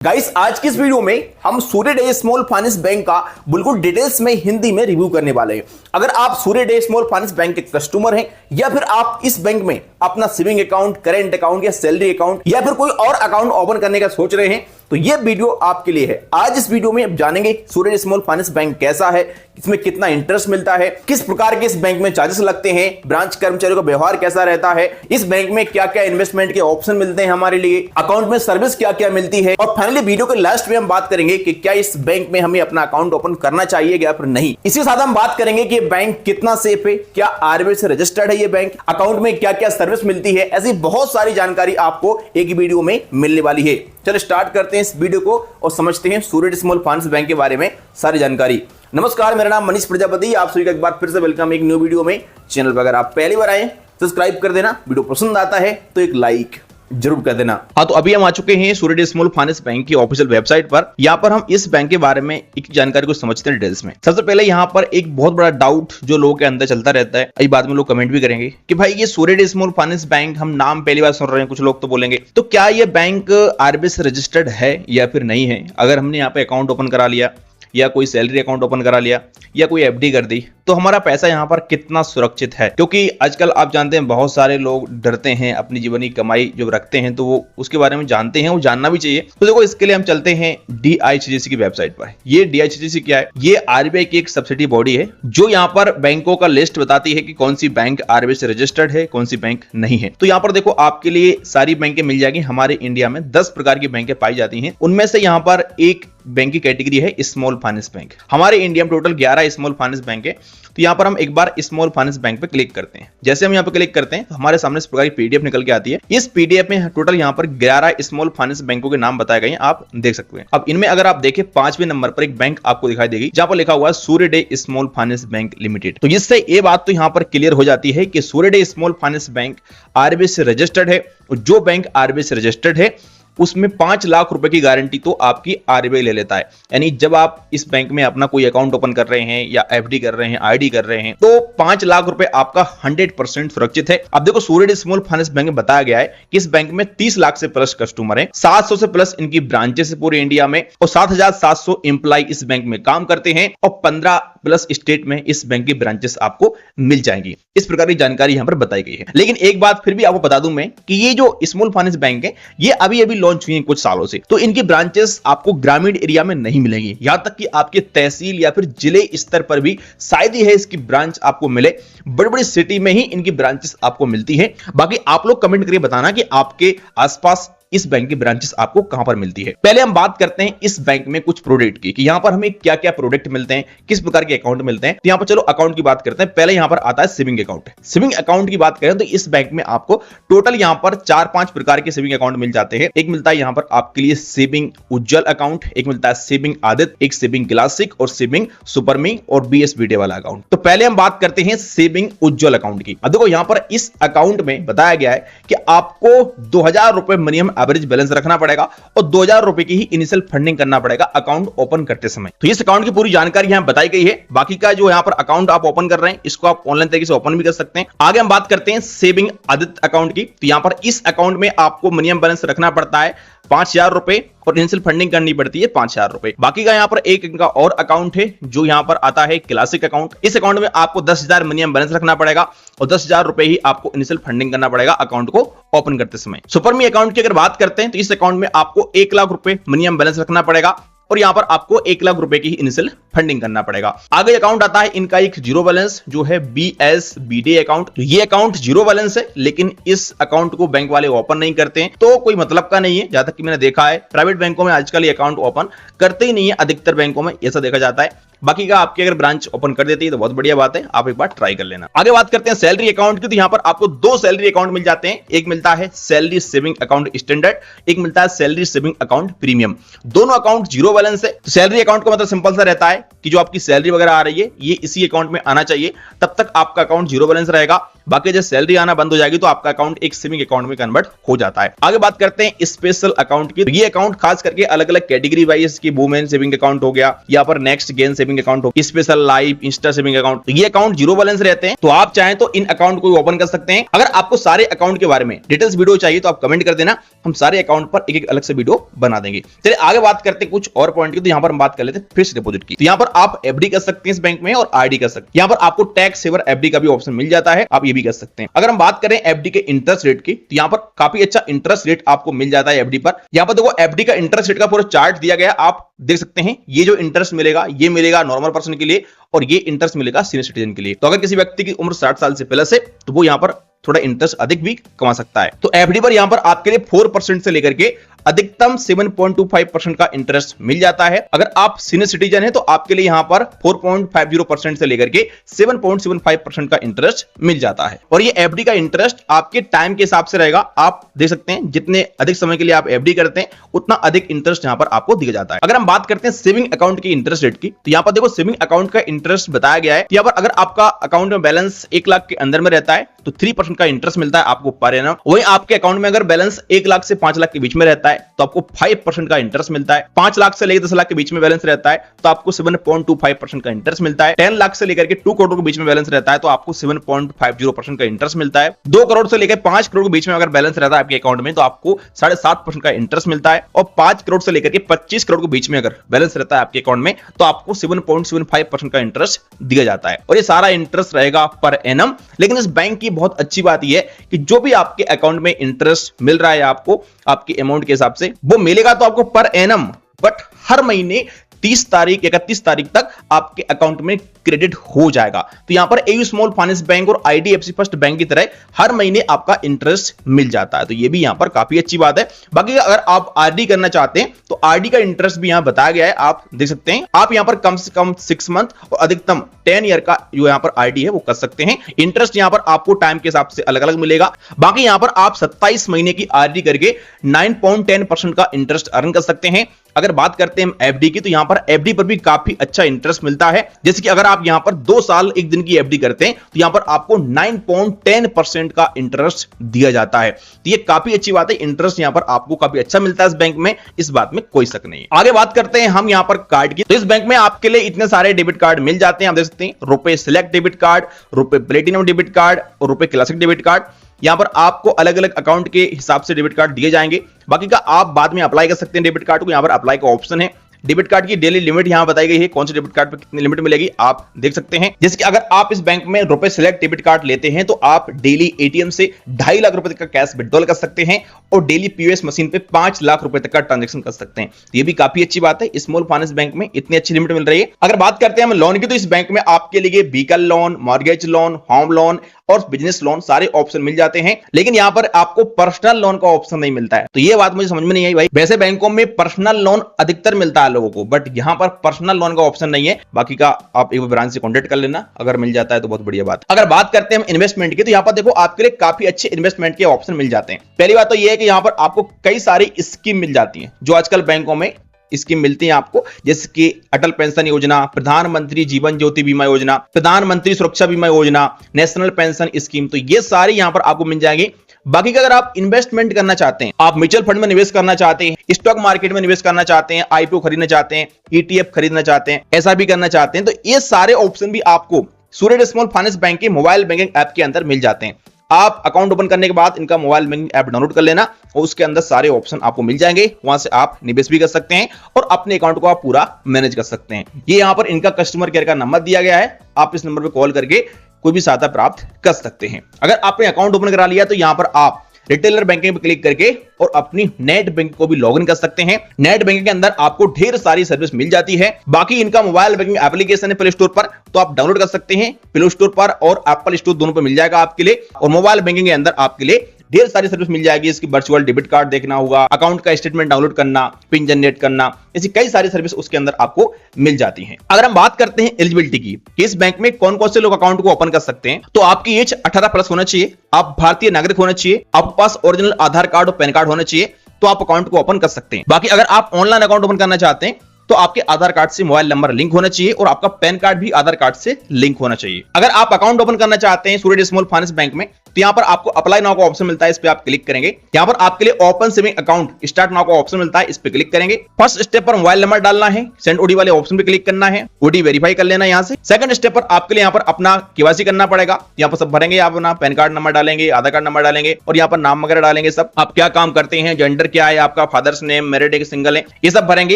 Guys आज की इस वीडियो में हम सूर्यडे स्मॉल फाइनेंस बैंक का बिल्कुल डिटेल्स में हिंदी में रिव्यू करने वाले हैं। अगर आप सूर्यडे स्मॉल फाइनेंस बैंक के कस्टमर हैं या फिर आप इस बैंक में अपना सेविंग अकाउंट, करेंट अकाउंट या सैलरी अकाउंट या फिर कोई और अकाउंट ओपन करने का सोच रहे हैं तो ये वीडियो आपके लिए है। आज इस वीडियो में आप जानेंगे सूर्यडे स्मॉल फाइनेंस बैंक कैसा है, इसमें कितना इंटरेस्ट मिलता है, किस प्रकार के इस बैंक में चार्जेस लगते हैं, ब्रांच कर्मचारियों का व्यवहार कैसा रहता है, इस बैंक में क्या क्या इन्वेस्टमेंट के ऑप्शन मिलते हैं हमारे लिए, अकाउंट में सर्विस क्या क्या मिलती है और फाइनली वीडियो के लास्ट में हम बात करेंगे कि क्या इस बैंक में हमें अपना अकाउंट ओपन करना चाहिए या फिर नहीं। इसी के साथ हम बात करेंगे कि बैंक कितना सेफ है, क्या आरबीआई से रजिस्टर्ड है ये बैंक, अकाउंट में क्या क्या सर्विस मिलती है, ऐसी बहुत सारी जानकारी आपको एक वीडियो में मिलने वाली है। चलो स्टार्ट करते हैं इस वीडियो को और समझते हैं सूर्यडे स्मॉल फाइनेंस बैंक के बारे में सारी जानकारी। नमस्कार, मेरा नाम मनीष प्रजापति, आप सभी का एक बार फिर से वेलकम एक न्यू वीडियो में। चैनल पर अगर आप पहली बार आए सब्सक्राइब कर देना, वीडियो पसंद आता है तो एक लाइक जरूर कर देना। हाँ, तो अभी हम आ चुके हैं सूर्यडे स्मॉल फाइनेंस बैंक की ऑफिशियल वेबसाइट पर। यहाँ पर हम इस बैंक के बारे में एक जानकारी को समझते हैं डिटेल्स में। सबसे पहले यहाँ पर एक बहुत बड़ा डाउट जो लोगों के अंदर चलता रहता है, अभी बाद में लोग कमेंट भी करेंगे कि भाई ये सूर्यडे स्मॉल फाइनेंस बैंक हम नाम पहली बार सुन रहे हैं, कुछ लोग तो बोलेंगे तो क्या ये बैंक आरबीआई से रजिस्टर्ड है या फिर नहीं है। अगर हमने यहाँ पे अकाउंट ओपन करा लिया या कोई सैलरी अकाउंट ओपन करा लिया या कोई एफडी कर दी तो हमारा पैसा यहाँ पर कितना सुरक्षित है। क्योंकि आजकल आप जानते हैं बहुत सारे लोग डरते हैं, अपनी जीवन की कमाई जो रखते हैं तो वो उसके बारे में जानते हैं, वो जानना भी चाहिए। तो देखो इसके लिए हम चलते हैं डीआईसीजीसी की वेबसाइट पर। ये डीआईसीजीसी क्या है? ये आरबीआई की एक सब्सिडी बॉडी है जो यहाँ पर बैंकों का लिस्ट बताती है कि कौन सी बैंक आरबीआई से रजिस्टर्ड है, कौन सी बैंक नहीं है। तो यहाँ पर देखो आपके लिए सारी बैंकें मिल जाएगी। हमारे इंडिया में 10 प्रकार की बैंकें पाई जाती हैं, उनमें से यहाँ पर एक बैंक की कैटेगरी है स्मॉल फाइनेंस बैंक। हमारे इंडिया में टोटल 11 स्मॉल फाइनेंस बैंक है। तो यहां पर हम एक बार स्मॉल फाइनेंस बैंक पे क्लिक करते हैं। जैसे हम यहां पे क्लिक करते हैं तो हमारे सामने इस प्रकार की पीडीएफ निकल के आती है। इस पीडीएफ में टोटल यहां पर 11 स्मॉल फाइनेंस बैंकों के नाम बताए गए हैं, आप देख सकते हैं। अब इनमें अगर आप देखें 5वें नंबर पर एक बैंक आपको दिखाई देगी जहां पर लिखा हुआ है सूर्यडे स्मॉल फाइनेंस बैंक लिमिटेड। तो इससे ये बात तो यहां पर क्लियर हो जाती है कि सूर्यडे स्मॉल फाइनेंस बैंक आरबीआई से रजिस्टर्ड है और जो बैंक आरबीआई से रजिस्टर्ड है उसमें 5 लाख रुपए की गारंटी तो आपकी आरबीआई ले लेता है। यानी जब आप इस बैंक में अपना कोई अकाउंट ओपन कर रहे हैं या एफडी कर रहे हैं, आईडी कर रहे हैं तो 5 लाख रुपए आपका 100% सुरक्षित है। अब देखो सूर्यडे स्मॉल फाइनेंस बैंक में बताया गया है कि इस बैंक में 30 लाख से प्लस कस्टमर हैं, 700 से प्लस इनकी ब्रांचेस है पूरे इंडिया में और 7,700 एम्प्लॉय इस बैंक में काम करते हैं और 15 प्लस स्टेट में इस बैंक की ब्रांचेस आपको मिल जाएंगी। इस प्रकार की जानकारी यहां पर बताई गई है। लेकिन एक बात फिर भी आपको बता दूं मैं कि ये जो स्मॉल फाइनेंस बैंक है ये अभी लॉन्च हुई है कुछ सालों से, तो इनकी ब्रांचेस आपको ग्रामीण एरिया में नहीं मिलेंगी। यहां तक कि आपके तहसील या फिर जिले स्तर पर भी शायद ही है इसकी ब्रांच आपको मिले। बड़ी बड़ी सिटी में ही इनकी ब्रांचेस आपको मिलती है। बाकी आप लोग कमेंट करके बताना कि आपके आसपास इस बैंक की ब्रांचेस आपको कहां पर मिलती है। पहले हम बात करते हैं इस बैंक में कुछ प्रोडक्ट की कि यहां पर हमें क्या क्या प्रोडक्ट मिलते हैं, किस प्रकार के अकाउंट मिलते हैं। तो यहां पर चलो अकाउंट की बात करते हैं। पहले यहां पर आता है सेविंग अकाउंट। सेविंग अकाउंट की बात करें तो इस बैंक में आपको टोटल यहां पर 4-5 प्रकार के सेविंग अकाउंट मिल जाते हैं। एक मिलता है यहां पर आपके लिए सेविंग उज्जवल अकाउंट, एक मिलता है सेविंग आदित्य, एक सेविंग क्लासिक और सेविंग सुपरमी और बीएसबीडी वाला अकाउंट। तो पहले हम बात करते हैं सेविंग उज्जवल अकाउंट की। अब देखो यहां पर इस अकाउंट में बताया गया है कि आपको 2000 रुपए मिनिमम एवरेज बैलेंस रखना पड़ेगा और 2000 रुपए की ही इनिशियल फंडिंग करना पड़ेगा अकाउंट ओपन करते समय। तो इस अकाउंट की पूरी जानकारी यहां बताई गई है। बाकी का जो यहां पर अकाउंट आप ओपन कर रहे हैं इसको आप ऑनलाइन तरीके से ओपन भी कर सकते हैं। आगे हम बात करते हैं सेविंग आदित्य अकाउंट की। तो यहां पर इस अकाउंट में आपको मिनिमम बैलेंस रखना पड़ता है 5000 रुपए और इनिशियल फंडिंग करनी पड़ती है 5000 रुपए। बाकी का यहां पर एक इनका और अकाउंट है जो यहां पर आता है क्लासिक अकाउंट। इस अकाउंट में आपको 10,000 मिनिमम बैलेंस रखना पड़ेगा और 10,000 रुपए ही आपको इनिशियल फंडिंग करना पड़ेगा अकाउंट को ओपन करते समय। सुपरमी अकाउंट की अगर बात करते हैं तो इस अकाउंट में आपको 1 लाख रुपए मिनिमम बैलेंस रखना पड़ेगा और यहां पर आपको 1 लाख रुपए की इनिशियल फंडिंग करना पड़ेगा। आगे अकाउंट आता है इनका एक जीरो बैलेंस जो है बीएसबीडी अकाउंट। तो ये अकाउंट जीरो बैलेंस है लेकिन इस अकाउंट को बैंक वाले ओपन नहीं करते हैं, तो कोई मतलब का नहीं है। जहां तक कि मैंने देखा है प्राइवेट बैंकों में आजकल ये अकाउंट ओपन करते ही नहीं है, अधिकतर बैंकों में ऐसा देखा जाता है। बाकी का आपकी अगर ब्रांच ओपन कर देती है तो बहुत बढ़िया बात है, आप एक बार ट्राई कर लेना। आगे बात करते हैं सैलरी अकाउंट की। तो यहां पर आपको 2 सैलरी अकाउंट मिल जाते हैं। एक मिलता है सैलरी सेविंग अकाउंट स्टैंडर्ड, एक मिलता है सैलरी सेविंग अकाउंट प्रीमियम। दोनों अकाउंट जीरो बैलेंस है। तो सैलरी अकाउंट का मतलब सिंपल सा रहता है कि जो आपकी सैलरी वगैरह आ रही है ये इसी अकाउंट में आना चाहिए, तब तक आपका अकाउंट जीरो बैलेंस रहेगा। बाकी जब सैलरी आना बंद हो जाएगी तो आपका अकाउंट एक सेविंग अकाउंट में कन्वर्ट हो जाता है। आगे बात करते हैं स्पेशल अकाउंट की। ये अकाउंट खास करके अलग अलग कैटेगरी वाइज की वुमेन सेविंग अकाउंट हो गया, यहाँ पर next gain saving saving account हो, special life, insta saving account, ये अकाउंट जीरो बैलेंस रहते हैं। तो आप चाहें तो इन अकाउंट को ओपन कर सकते हैं। अगर आपको सारे अकाउंट के बारे में डिटेल्स वीडियो चाहिए तो आप कमेंट कर देना, हम सारे अकाउंट पर एक एक अलग से वीडियो बना देंगे। चलिए आगे बात करते हैं कुछ और पॉइंट की। तो यहां पर हम बात कर लेते हैं फिक्स्ड डिपॉजिट की। तो यहां पर आप एफडी कर सकते हैं इस बैंक में और आरडी कर सकते हैं। यहां पर आपको टैक्स सेवर एफडी का भी ऑप्शन मिल जाता है, आप ये भी कर सकते हैं। अगर हम बात करें एफडी के इंटरेस्ट रेट की, तो यहां पर काफी अच्छा इंटरेस्ट रेट आपको मिल जाता है एफडी पर। यहां पर देखो एफडी का इंटरेस्ट रेट का पूरा चार्ट दिया गया, आप देख सकते हैं। ये जो इंटरेस्ट मिलेगा ये मिलेगा नॉर्मल पर्सन के लिए और ये इंटरेस्ट मिलेगा सीनियर सिटीजन के लिए। तो अगर किसी व्यक्ति की उम्र 60 साल से प्लस है तो वो यहां पर थोड़ा इंटरेस्ट अधिक भी कमा सकता है। तो एफडी पर यहां पर आपके लिए 4% से लेकर के अधिकतम 7.25% का इंटरेस्ट मिल जाता है। अगर आप सीनियर सिटीजन हैं तो आपके लिए यहां पर 4.50% से लेकर के 7.75% का इंटरेस्ट मिल जाता है। और ये एफडी का इंटरेस्ट आपके टाइम के हिसाब से रहेगा। आप देख सकते हैं जितने अधिक समय के लिए आप एफडी करते हैं उतना अधिक इंटरेस्ट यहां पर आपको दिया जाता है। अगर हम बात करते हैं सेविंग अकाउंट की इंटरेस्ट रेट की, तो यहां पर देखो सेविंग अकाउंट का इंटरेस्ट बताया गया है। यहां पर अगर आपका अकाउंट में बैलेंस 1 लाख के अंदर में रहता है तो 3% का इंटरेस्ट मिलता है आपको पर एनम। वहीं आपके अकाउंट में अगर बैलेंस 1 लाख से 5 लाख के बीच में रहता है तो आपको 5% का इंटरेस्ट मिलता है। 5 लाख से लेकर 10 लाख के बीच में बैलेंस रहता है तो आपको 7.25% का इंटरेस्ट मिलता है। 10 लाख से लेकर के 2 करोड़ के बीच में बैलेंस रहता है तो आपको 7.50% का इंटरेस्ट मिलता है। 2 करोड़ से लेकर 5 करोड़ के बीच में अगर बैलेंस रहता है आपके अकाउंट में तो आपको 7.5% का इंटरेस्ट मिलता है। और 5 करोड़ से लेकर के 25 करोड़ के बीच में अगर बैलेंस रहता है आपके अकाउंट में तो आपको 7.75% का इंटरेस्ट दिया जाता है। और ये सारा इंटरेस्ट रहेगा पर एनम। लेकिन इस बैंक की बहुत अच्छी बात यह है कि जो भी आपके अकाउंट में इंटरेस्ट मिल रहा है आपको आपके अमाउंट के हिसाब से वो मिलेगा तो आपको पर एनम, बट हर महीने 30 तारीख 31 तारीख तक आपके अकाउंट में क्रेडिट हो जाएगा। तो यहां पर एयू स्मॉल फाइनेंस बैंक और आईडीएफसी फर्स्ट बैंक की तरह हर महीने आपका इंटरेस्ट मिल जाता है। तो ये भी यहां पर काफी अच्छी बात है। बाकी अगर आप आरडी करना चाहते हैं तो आरडी का इंटरेस्ट भी यहां बताया गया है, आप देख सकते हैं। आप यहां पर कम से कम 6 मंथ और अधिकतम 10 ईयर का जो यहां पर आरडी है वो कर सकते हैं। इंटरेस्ट यहां पर आपको टाइम के हिसाब से अलग अलग मिलेगा। बाकी यहां पर आप 27 महीने की आरडी करके 9.10% का इंटरेस्ट अर्न कर सकते हैं। अगर बात करते हैं एफडी की, तो यहां पर एफडी पर भी काफी अच्छा इंटरेस्ट मिलता है। जैसे कि अगर आप यहां पर 2 साल 1 दिन की एफडी करते हैं तो यहां पर आपको 9.10% का इंटरेस्ट दिया जाता है। तो ये काफी अच्छी बात है, इंटरेस्ट यहां पर आपको काफी अच्छा मिलता है इस बैंक में, इस बात में कोई शक नहीं है। आगे बात करते हैं हम यहां पर कार्ड की। तो इस बैंक में आपके लिए इतने सारे डेबिट कार्ड मिल जाते हैं। आप देख सकते हैं रुपए सिलेक्ट डेबिट कार्ड, रुपए प्लेटिनम डेबिट कार्ड और रुपए क्लासिक डेबिट कार्ड। यहां पर आपको अलग अलग अकाउंट के हिसाब से डेबिट कार्ड दिए जाएंगे। बाकी का आप बाद में अप्लाई कर सकते हैं डेबिट कार्ड को। यहां पर अप्लाई का ऑप्शन है। डेबिट कार्ड की डेली लिमिट यहां बताई गई है, कौन से डेबिट कार्ड पे कितनी लिमिट मिलेगी आप देख सकते हैं। जैसे कि अगर आप इस बैंक में रुपए सिलेक्ट डेबिट कार्ड लेते हैं तो आप डेली एटीएम से 2.5 लाख रुपए तक का कैश विड्रॉल कर सकते हैं और डेली पीओएस मशीन पे 5 लाख रुपए तक का ट्रांजैक्शन कर सकते हैं। तो ये भी काफी अच्छी बात है, स्मॉल फाइनेंस बैंक में इतनी अच्छी लिमिट मिल रही है। अगर बात करते हैं हम लोन की, तो इस बैंक में आपके लिए vehicle loan, mortgage loan, home loan और बिजनेस लोन सारे ऑप्शन मिल जाते हैं। लेकिन यहां पर आपको पर्सनल लोन का ऑप्शन नहीं मिलता है। तो ये बात मुझे समझ में नहीं आई भाई। वैसे बैंकों में पर्सनल लोन अधिकतर मिलता है लोगों को, बट यहां पर पर्सनल लोन का ऑप्शन नहीं है। बाकी का आप एक ब्रांच से कांटेक्ट कर लेना, अगर मिल जाता है तो बहुत बढ़िया बात। अगर बात करते हैं हम इन्वेस्टमेंट की, तो यहां पर देखो आपके लिए काफी अच्छे इन्वेस्टमेंट के ऑप्शन मिल जाते हैं। पहली बात तो यह है कि यहां पर आपको कई सारी स्कीम मिल जाती है जो आजकल बैंकों में स्कीम मिलती है आपको, जैसे कि अटल पेंशन योजना, प्रधानमंत्री जीवन ज्योति बीमा योजना, प्रधानमंत्री सुरक्षा बीमा योजना, नेशनल पेंशन स्कीम। तो ये सारी यहां पर आपको मिल जाएंगे। बाकी का अगर आप इन्वेस्टमेंट करना चाहते हैं, आप म्यूचुअल फंड में निवेश करना चाहते हैं, स्टॉक मार्केट में निवेश करना चाहते हैं, आईपीओ खरीदना चाहते हैं, ईटीएफ खरीदना चाहते हैं, एसआईपी करना चाहते हैं, तो ये सारे ऑप्शन भी आपको सूर्य स्मॉल फाइनेंस बैंक के मोबाइल बैंकिंग ऐप के अंदर मिल जाते हैं। आप अकाउंट ओपन करने के बाद इनका मोबाइल बैंकिंग ऐप डाउनलोड कर लेना और उसके अंदर सारे ऑप्शन आपको मिल जाएंगे। वहां से आप निवेश भी कर सकते हैं और अपने अकाउंट को आप पूरा मैनेज कर सकते हैं। ये यहां पर इनका कस्टमर केयर का नंबर दिया गया है, आप इस नंबर पर कॉल करके कोई भी सहायता प्राप्त कर सकते हैं। अगर आपने अकाउंट ओपन करा लिया तो यहां पर आप रिटेलर बैंकिंग पर क्लिक करके और अपनी नेट बैंक को भी लॉगिन कर सकते हैं। नेट बैंकिंग के अंदर आपको ढेर सारी सर्विस मिल जाती है। बाकी इनका मोबाइल बैंकिंग एप्लीकेशन है प्ले स्टोर पर, तो आप डाउनलोड कर सकते हैं प्ले स्टोर पर और एप्पल स्टोर दोनों पर मिल जाएगा आपके लिए। और मोबाइल बैंकिंग के अंदर आपके लिए ढेर सारी सर्विस मिल जाएगी। इसकी वर्चुअल डेबिट कार्ड देखना होगा, अकाउंट का स्टेटमेंट डाउनलोड करना, पिन जनरेट करना, ऐसी कई सारी सर्विस उसके अंदर आपको मिल जाती हैं। अगर हम बात करते हैं एलिजिबिलिटी की, इस बैंक में कौन कौन से लोग अकाउंट को ओपन कर सकते हैं, तो आपकी एज 18 प्लस होना चाहिए, आप भारतीय नागरिक होना चाहिए, आपके पास ओरिजिनल आधार कार्ड और पैन कार्ड होना चाहिए, तो आप अकाउंट को ओपन कर सकते हैं। बाकी अगर आप ऑनलाइन अकाउंट ओपन करना चाहते हैं तो आपके आधार कार्ड से मोबाइल नंबर लिंक होना चाहिए और आपका पैन कार्ड भी आधार कार्ड से लिंक होना चाहिए। अगर आप अकाउंट ओपन करना चाहते हैं सूर्य स्मॉल फाइनेंस बैंक में, तो यहाँ पर आपको अप्लाई नाउ का ऑप्शन मिलता है, इस पे आप क्लिक करेंगे। यहाँ पर आपके लिए open saving account start now का ऑप्शन मिलता है, इस पे क्लिक करेंगे। फर्स्ट स्टेप पर मोबाइल नंबर डालना है, सेंड ओडी वाले ऑप्शन पे क्लिक करना है, ओडी वेरीफाई कर लेना यहाँ से। सेकंड स्टेप पर आपके लिए यहाँ पर अपना केवाईसी करना पड़ेगा, यहाँ पर सब भरेंगे, आप अपना पैन कार्ड नंबर डालेंगे, आधार कार्ड नंबर डालेंगे और यहाँ पर नाम वगैरह डालेंगे, सब आप क्या काम करते हैं, जेंडर क्या है आपका, फादर्स नेम, मैरिड है कि सिंगल है, ये सब भरेंगे।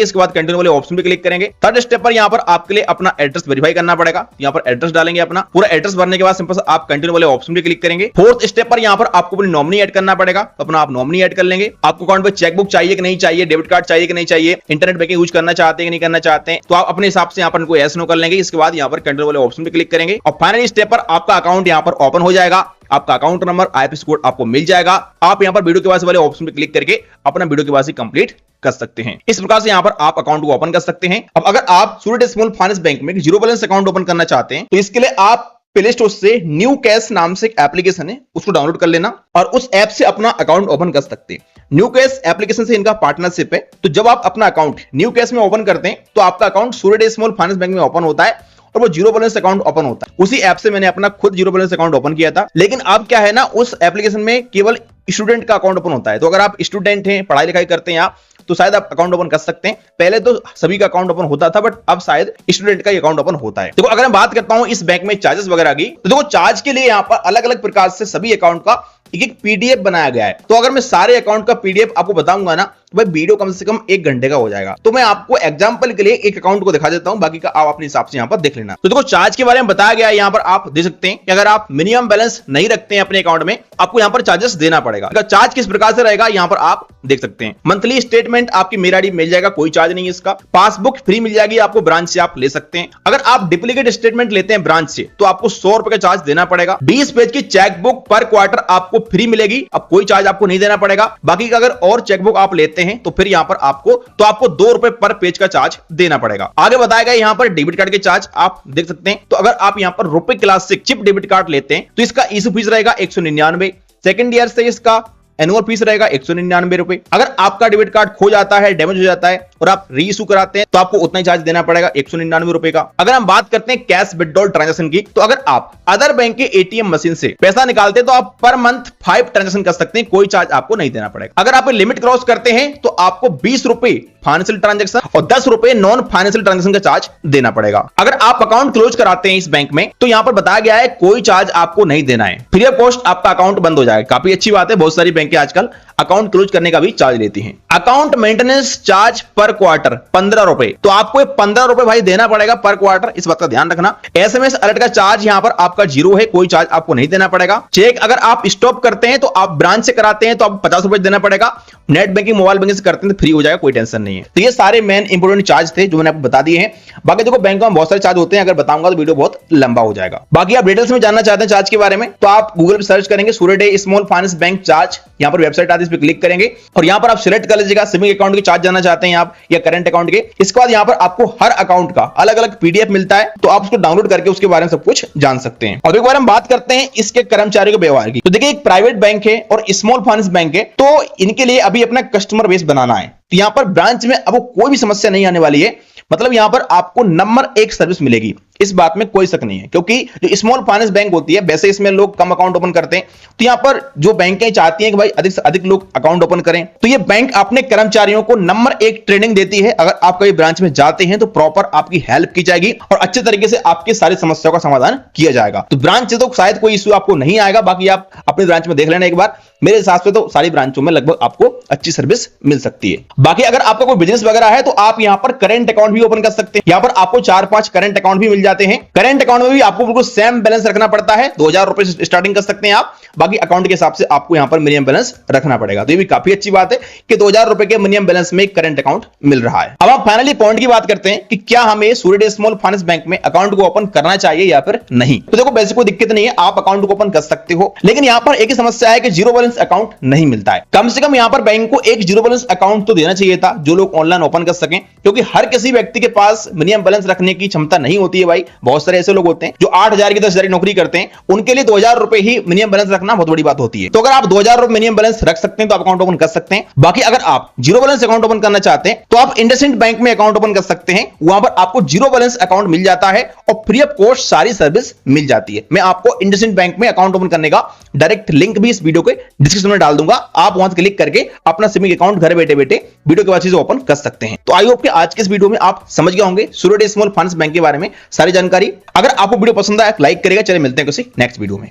इसके बाद कंटिन्यू वाले ऑप्शन पे क्लिक करेंगे। थर्ड स्टेप पर यहाँ पर आपके लिए अपना एड्रेस वेरीफाई करना पड़ेगा, यहाँ पर एड्रेस डालेंगे अपना, पूरा एड्रेस भरने के बाद सिंपल आप कंटिन्यू वाले ऑप्शन पे क्लिक करेंगे। फोर्थ स्टेप पर यहाँ पर आपको अपनी नॉमिनी ऐड करना पड़ेगा, तो अपना आप नॉमिनी ऐड कर लेंगे। आपको अकाउंट पे चेकबुक चाहिए कि नहीं चाहिए, डेबिट कार्ड चाहिए कि नहीं चाहिए, इंटरनेट बैंकिंग यूज करना चाहते हैं कि नहीं करना चाहते हैं, तो आप अपने हिसाब से यहाँ पर इनको यस नो कर लेंगे। इसके बाद यहाँ पर कंटिन्यू वाले ऑप्शन पे क्लिक करेंगे और फाइनली स्टेप पर आपका अकाउंट यहाँ पर ओपन हो जाएगा। आपका अकाउंट नंबर, आईएफएससी कोड आपको मिल जाएगा। आप यहाँ पर वीडियो केवाईसी वाले ऑप्शन पे क्लिक करके अपना वीडियो केवाईसी कंप्लीट कर सकते हैं। इस प्रकार से यहाँ पर आप अकाउंट को ओपन कर सकते हैं। अब अगर आप सूर्य स्मॉल फाइनेंस बैंक में जीरो बैलेंस अकाउंट ओपन करना चाहते हैं तो इसके लिए आप प्ले स्टोर से न्यू कैश नाम से एक एप्लीकेशन है, उसको डाउनलोड कर लेना और उस ऐप से अपना अकाउंट ओपन कर सकते हैं। न्यू कैश एप्लीकेशन से इनका पार्टनरशिप है, तो जब आप अपना अकाउंट न्यू कैश में ओपन करते हैं तो आपका अकाउंट सूर्य स्मॉल फाइनेंस बैंक में ओपन होता है और वो जीरो बैलेंस अकाउंट ओपन होता है। उसी ऐप से मैंने अपना खुद जीरो बैलेंस अकाउंट ओपन किया था, लेकिन अब क्या है ना, उस एप्लीकेशन में केवल स्टूडेंट का अकाउंट ओपन होता है। तो अगर आप स्टूडेंट हैं, पढ़ाई लिखाई करते हैं आप, तो शायद आप अकाउंट ओपन कर सकते हैं। पहले तो सभी का अकाउंट ओपन होता था, बट अब शायद स्टूडेंट का ही अकाउंट ओपन होता है। देखो अगर मैं बात करता हूं इस बैंक में चार्जेस वगैरह की, तो देखो चार्ज के लिए यहाँ पर अलग अलग प्रकार से सभी अकाउंट का एक पीडीएफ बनाया गया है। तो अगर मैं सारे अकाउंट का पीडीएफ आपको बताऊंगा ना, तो भाई वीडियो कम से कम 1 घंटे का हो जाएगा। तो मैं आपको एग्जांपल के लिए एक अकाउंट को दिखा देता हूं, बाकी का आप अपने हिसाब से यहां पर देख लेना। तो देखो चार्ज के बारे में बताया गया है, यहां पर आप देख सकते हैं कि अगर आप मिनिमम बैलेंस नहीं रखते हैं अपने अकाउंट में, आपको यहां पर चार्जेस देना पड़ेगा। चार्ज किस प्रकार से रहेगा यहां पर आप देख सकते हैं। मंथली स्टेटमेंट आपकी मेल आईडी मिल जाएगा, कोई चार्ज नहीं है इसका। पासबुक फ्री मिल जाएगी आपको, ब्रांच से आप ले सकते हैं। अगर आप डुप्लीकेट स्टेटमेंट लेते हैं ब्रांच से तो आपको 100 रुपए का चार्ज देना पड़ेगा। 20 पेज की चेकबुक पर क्वार्टर आपको फ्री मिलेगी, अब कोई चार्ज आपको नहीं देना पड़ेगा। बाकी का अगर और चेकबुक आप लेते हैं तो फिर यहां पर आपको 2 रुपए पर पेज का चार्ज देना पड़ेगा। आगे बताया गया यहां पर डेबिट कार्ड के चार्ज आप देख सकते हैं। तो अगर आप यहां पर रुपए क्लासिक चिप डेबिट कार्ड लेते हैं तो इसका इशू फीस रहेगा 199। सेकंड ईयर से इसका एनुअल फीस रहेगा 199 रुपए। अगर आपका डेबिट कार्ड खो जाता है, डैमेज हो जाता है और आप री इशू कराते हैं तो आपको उतना ही चार्ज देना पड़ेगा 199 रुपए का। अगर हम बात करते हैं कैश विड्रॉल ट्रांजैक्शन की, तो अगर आप अदर बैंक के एटीएम मशीन से पैसा निकालते हैं तो आप पर मंथ 5 ट्रांजैक्शन कर सकते हैं, कोई चार्ज आपको नहीं देना पड़ेगा। अगर आप लिमिट क्रॉस करते हैं तो आपको 20 रुपए फाइनेंशियल ट्रांजैक्शन और 10 रुपए नॉन फाइनेंशियल ट्रांजैक्शन का चार्ज देना पड़ेगा। अगर आप अकाउंट क्लोज कराते हैं इस बैंक में तो यहां पर बताया गया है कोई चार्ज आपको नहीं देना है, फ्री ऑफ कॉस्ट आपका अकाउंट बंद हो जाएगा। काफी अच्छी बात है, बहुत सारी बैंकें आजकल अकाउंट क्लोज करने का भी चार्ज लेती हैं। अकाउंट मेंटेनेंस चार्ज पर क्वार्टर 15 रुपए, तो आपको 15 रुपए भाई देना पड़ेगा पर क्वार्टर, इस बात का ध्यान रखना। एसएमएस अलर्ट का चार्ज यहां पर आपका 0 है, कोई चार्ज आपको नहीं देना पड़ेगा। चेक अगर आप स्टॉप करते हैं तो आप ब्रांच से कराते हैं तो आप 50 रुपए देना पड़ेगा। नेट बैंकिंग, मोबाइल बैंकिंग से करते हैं तो फ्री हो जाएगा, कोई टेंशन नहीं है। तो ये सारे मेन इंपोर्टेंट चार्ज थे जो मैंने आपको बता दिए हैं। बाकी देखो बैंकों में बहुत सारे चार्ज होते हैं, अगर बताऊंगा तो वीडियो बहुत लंबा हो जाएगा। बाकी आप डिटेल्स में जानना चाहते हैं चार्ज के बारे में तो आप गूगल पर सर्च करेंगे सूर्य स्मॉल फाइनेंस बैंक चार्ज, यहां पर वेबसाइट आती है, इस पर क्लिक करेंगे और यहां पर आप सिलेक्ट कर लीजिएगा सेविंग अकाउंट के चार्ज जानना चाहते हैं आप या करंट अकाउंट के। इसके बाद यहां पर आपको हर अकाउंट का अलग अलग पीडीएफ मिलता है, तो आप उसको डाउनलोड करके उसके बारे में सब कुछ जान सकते हैं। और एक बार हम बात करते हैं इसके कर्मचारियों के व्यवहार की, तो देखिए एक प्राइवेट बैंक है और स्मॉल फाइनेंस बैंक है, तो इनके लिए अभी अपना कस्टमर बेस बनाना है। तो यहां पर ब्रांच में अब कोई भी समस्या नहीं आने वाली है, मतलब यहां पर आपको नंबर 1 सर्विस मिलेगी, इस बात में कोई शक नहीं है। क्योंकि जो स्मॉल फाइनेंस बैंक होती है वैसे इसमें लोग कम अकाउंट ओपन करते हैं, तो यहां पर जो बैंकें चाहती हैं कि भाई अधिक से अधिक लोग अकाउंट ओपन करें, तो ये बैंक अपने कर्मचारियों को नंबर 1 ट्रेनिंग देती है। अगर आप कभी ब्रांच में जाते हैं तो प्रॉपर आपकी हेल्प की जाएगी और अच्छे तरीके से आपकी सारी समस्याओं का समाधान किया जाएगा। तो ब्रांच से तो शायद कोई इश्यू आपको नहीं आएगा, बाकी आप अपनी ब्रांच में देख लेना एक बार। मेरे हिसाब से तो सारी ब्रांचों में लगभग आपको अच्छी सर्विस मिल सकती है। बाकी अगर आपका कोई बिजनेस वगैरह है तो आप यहां पर करंट अकाउंट भी ओपन कर सकते हैं। यहां पर आपको 4-5 करंट अकाउंट भी मिल जाते हैं। करंट अकाउंट में भी आपको बिल्कुल सेम बैलेंस रखना पड़ता है, 2000 रुपए से स्टार्टिंग कर सकते हैं आप। बाकी अकाउंट के हिसाब से आपको यहां पर मिनिमम बैलेंस रखना पड़ेगा। तो ये भी काफी अच्छी बात है कि 2000 रुपए के मिनिमम बैलेंस में करंट अकाउंट मिल रहा है। अब हम फाइनली पॉइंट की बात करते हैं कि क्या हमें सूर्य स्मॉल फाइनेंस बैंक में अकाउंट को ओपन करना चाहिए या फिर नहीं। तो देखो वैसे कोई दिक्कत नहीं है, आप अकाउंट को ओपन कर सकते हो, लेकिन यहां पर एक ही समस्या है कि जीरो बैलेंस अकाउंट नहीं मिलता है। कम से कम यहां पर बैंक को एक जीरो बैलेंस अकाउंट तो देना चाहिए था जो लोग ऑनलाइन ओपन कर सकें, क्योंकि हर किसी व्यक्ति के पास मिनिमम बैलेंस रखने की क्षमता नहीं होती है भाई। भाई बहुत सारे ऐसे लोग होते हैं जो 8,000 की 10,000 की नौकरी करते हैं, उनके लिए 2,000 रुपए ही मिनिमम बैलेंस रखना बहुत बड़ी बात होती है। तो अगर आप 2,000 रुपए मिनिमम बैलेंस रख सकते हैं तो आप अकाउंट ओपन कर सकते हैं। बाकी अगर आप जीरो बैलेंस अकाउंट ओपन करना चाहते हैं तो आप इंडसइंड बैंक में अकाउंट ओपन कर सकते हैं। वहां पर आपको जीरो बैलेंस अकाउंट मिल जाता है और फ्री ऑफ कॉस्ट सारी सर्विस मिल जाती है। मैं आपको इंडसइंड बैंक में अकाउंट ओपन करने का डायरेक्ट लिंक भी इस वीडियो के डिस्क्रिप्शन में डाल दूंगा। आप वहां से क्लिक करके अपना सेविंग अकाउंट घर बैठे बैठे वीडियो के बाद चीजें ओपन कर सकते हैं। तो आई होप कि आज के इस वीडियो में आप समझ गए होंगे सूर्य स्मॉल फाइनेंस बैंक के बारे में सारी जानकारी। अगर आपको वीडियो पसंद आया लाइक करेगा। चलिए मिलते हैं किसी नेक्स्ट वीडियो में।